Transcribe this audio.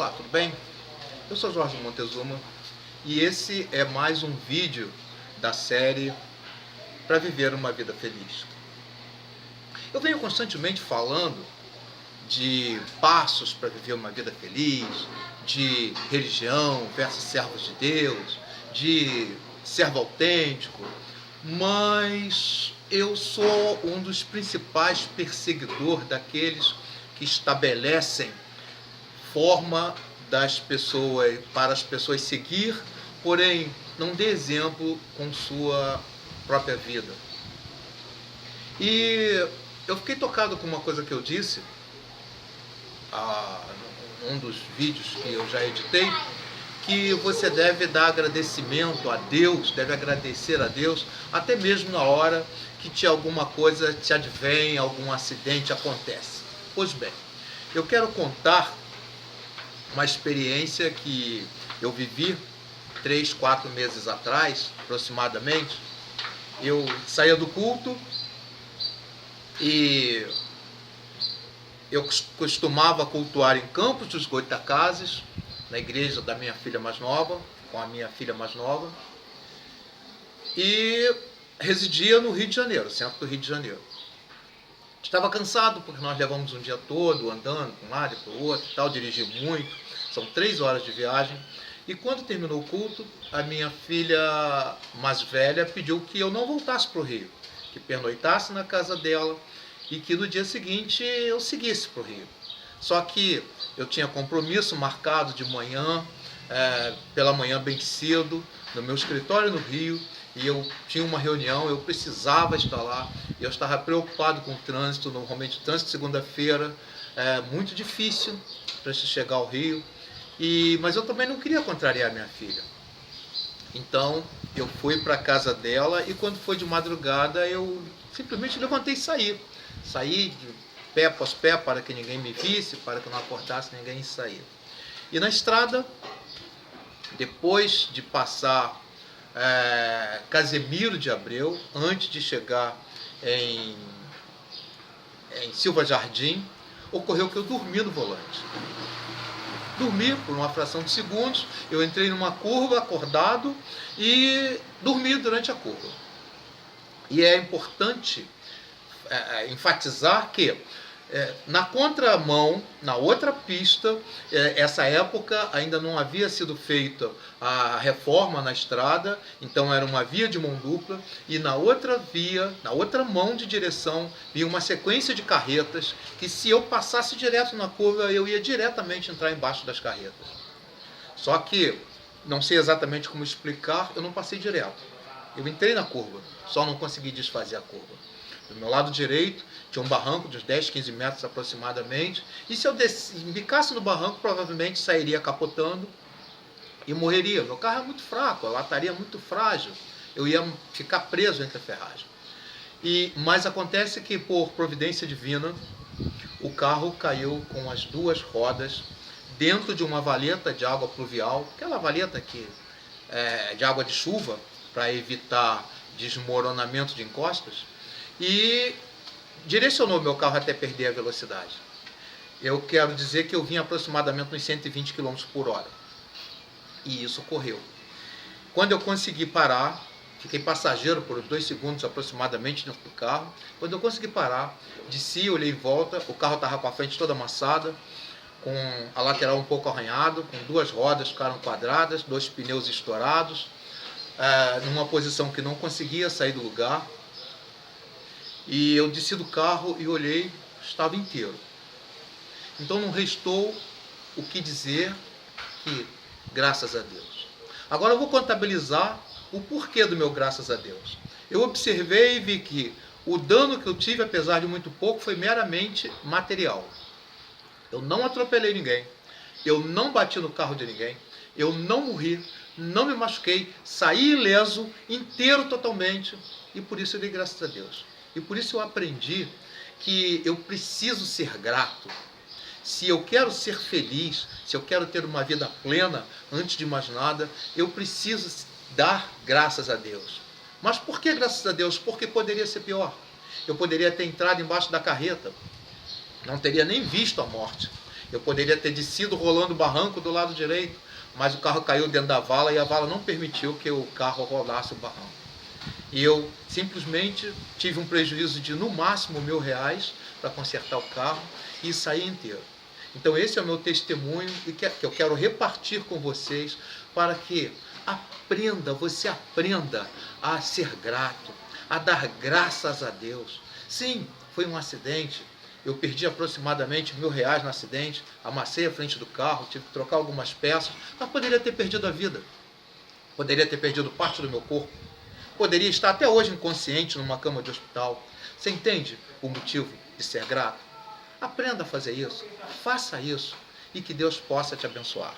Olá, tudo bem? Eu sou Jorge Montezuma e esse é mais um vídeo da série Para Viver uma Vida Feliz. Eu venho constantemente falando de passos para viver uma vida feliz, de religião versus servos de Deus, de servo autêntico, mas eu sou um dos principais perseguidores daqueles que estabelecem forma das pessoas, para as pessoas seguir, porém não dê exemplo com sua própria vida. E eu fiquei tocado com uma coisa que eu disse num dos vídeos que eu já editei, que você deve dar agradecimento a Deus, deve agradecer a Deus, até mesmo na hora que alguma coisa te advém, algum acidente acontece. Pois bem, eu quero contar uma experiência que eu vivi 3, 4 meses atrás, aproximadamente. Eu saía do culto e eu costumava cultuar em Campos dos Goytacazes, na igreja da minha filha mais nova, com a minha filha mais nova, e residia no Rio de Janeiro, centro do Rio de Janeiro. Estava cansado porque nós levamos um dia todo andando para um lado e para o outro, tal, dirigi muito, são 3 horas de viagem. E quando terminou o culto, a minha filha mais velha pediu que eu não voltasse para o Rio, que pernoitasse na casa dela e que no dia seguinte eu seguisse para o Rio. Só que eu tinha compromisso marcado de manhã, pela manhã bem cedo, no meu escritório no Rio, e eu tinha uma reunião, eu precisava estar lá, e eu estava preocupado com o trânsito. Normalmente o trânsito segunda-feira é muito difícil para se chegar ao Rio, mas eu também não queria contrariar minha filha. Então eu fui para a casa dela e quando foi de madrugada eu simplesmente levantei e saí. Saí de pé após pé para que ninguém me visse, para que eu não acordasse ninguém e saí. E na estrada, depois de passar Casemiro de Abreu, antes de chegar em Silva Jardim, ocorreu que eu dormi no volante. Dormi por uma fração de segundos, eu entrei numa curva acordado e dormi durante a curva. E é importante enfatizar que na contramão, na outra pista, essa época ainda não havia sido feita a reforma na estrada, então era uma via de mão dupla, e na outra via, na outra mão de direção, vinha uma sequência de carretas, que se eu passasse direto na curva, eu ia diretamente entrar embaixo das carretas. Só que, não sei exatamente como explicar, eu não passei direto. Eu entrei na curva, só não consegui desfazer a curva. Do meu lado direito tinha um barranco de uns 10, 15 metros aproximadamente, e se eu bicasse no barranco, provavelmente sairia capotando e morreria. Meu carro é muito fraco, a lataria é muito frágil, eu ia ficar preso entre a ferragem. Mas acontece que, por providência divina, o carro caiu com as 2 rodas dentro de uma valeta de água pluvial, aquela valeta de água de chuva, para evitar desmoronamento de encostas, e direcionou meu carro até perder a velocidade. Eu quero dizer que eu vim aproximadamente uns 120 km por hora. E isso ocorreu. Quando eu consegui parar, fiquei passageiro por 2 segundos aproximadamente dentro do carro. Quando eu consegui parar, desci, olhei em volta, o carro estava com a frente toda amassada, com a lateral um pouco arranhado, com 2 rodas ficaram quadradas, 2 pneus estourados, numa posição que não conseguia sair do lugar. E eu desci do carro e olhei, estava inteiro. Então não restou o que dizer que graças a Deus. Agora eu vou contabilizar o porquê do meu graças a Deus. Eu observei e vi que o dano que eu tive, apesar de muito pouco, foi meramente material. Eu não atropelei ninguém, eu não bati no carro de ninguém, eu não morri, não me machuquei, saí ileso, inteiro totalmente, e por isso eu dei graças a Deus. E por isso eu aprendi que eu preciso ser grato. Se eu quero ser feliz, se eu quero ter uma vida plena, antes de mais nada, eu preciso dar graças a Deus. Mas por que graças a Deus? Porque poderia ser pior. Eu poderia ter entrado embaixo da carreta, não teria nem visto a morte. Eu poderia ter descido rolando o barranco do lado direito, mas o carro caiu dentro da vala e a vala não permitiu que o carro rolasse o barranco. E eu simplesmente tive um prejuízo de no máximo R$1.000 para consertar o carro e sair inteiro. Então esse é o meu testemunho e que eu quero repartir com vocês para que você aprenda a ser grato, a dar graças a Deus. Sim, foi um acidente. Eu perdi aproximadamente R$1.000 no acidente, amassei a frente do carro, tive que trocar algumas peças, mas poderia ter perdido a vida. Poderia ter perdido parte do meu corpo. Poderia estar até hoje inconsciente numa cama de hospital. Você entende o motivo de ser grato? Aprenda a fazer isso, faça isso e que Deus possa te abençoar.